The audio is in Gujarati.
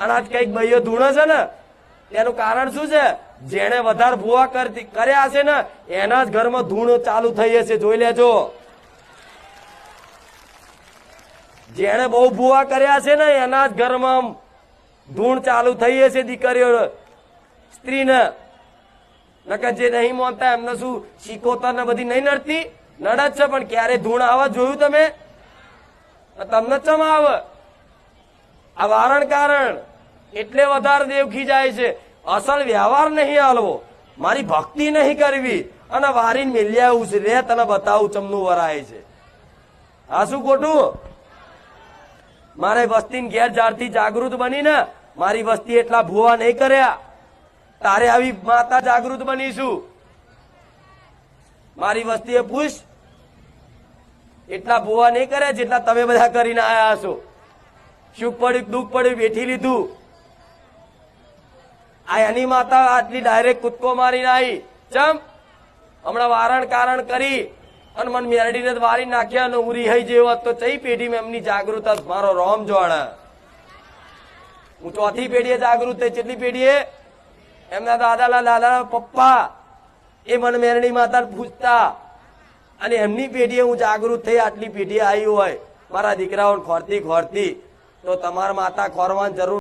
અને આજ કઈક ભાઈઓ ધૂણે છે ને એનું કારણ શું છે? જેને વધારે ભૂવા કર્યા હશે ને એના જ ઘરમાં ધૂણ ચાલુ થઈ હશે, જોઈ લેજો. જેને બહુ ભૂવા કર્યા છે ને એના જ ઘરમાં ધૂણ ચાલુ થઈ હશે દીકરીઓ સ્ત્રીને. નકર જે નહીં માનતા એમને શું શીખોતર ને બધી નહીં નડતી? નડે જ છે, પણ ક્યારે ધૂણ આવા જોયું તમે? તમને ચમ આવે? આ વારણ કારણ એટલે વધારે દેવખી જાય છે. અસલ વ્યવહાર નહીં હાલવો, મારી ભક્તિ નહીં કરવી અને વારીને મિલ્યા ઉછરે તને બતાવું ચમનું વરાય છે. આ શું ખોટું? મારે વસ્તી ઘેર જ્યારથી જાગૃત બની ને મારી વસ્તી એટલા ભૂવા નહીં કર્યા. તારે આવી માતા જાગૃત બનીશું. મારી વસ્તીએ પૂછ એટલા ભૂવા નહીં કર્યા જેટલા તમે બધા કરીને આયા છો. સુખ પડ્યું દુઃખ પડ્યું બેઠી લીધું. આ એની માતા આટલી ડાયરેક્ટ કૂદકો મારીને આવી. ચમ? હમણાં વારણ કારણ કરી અને મને મેરડીને વારી નાખ્યા અને હું રિહાઈ જેવો તો ચઈ પેઢીમાં એમની જાગૃત મારો રોમ જોડે. હું ચોથી પેઢીએ જાગૃત થઈ. કેટલી પેઢીએ? એમના દાદા પપ્પા એ મને મેરડી માતા પૂછતા અને એમની પેઢીએ હું જાગૃત થઈ. આટલી પેઢી આવી હોય મારા દીકરાઓને ખોરતી તો તમારા માતા ખોરવાની જરૂર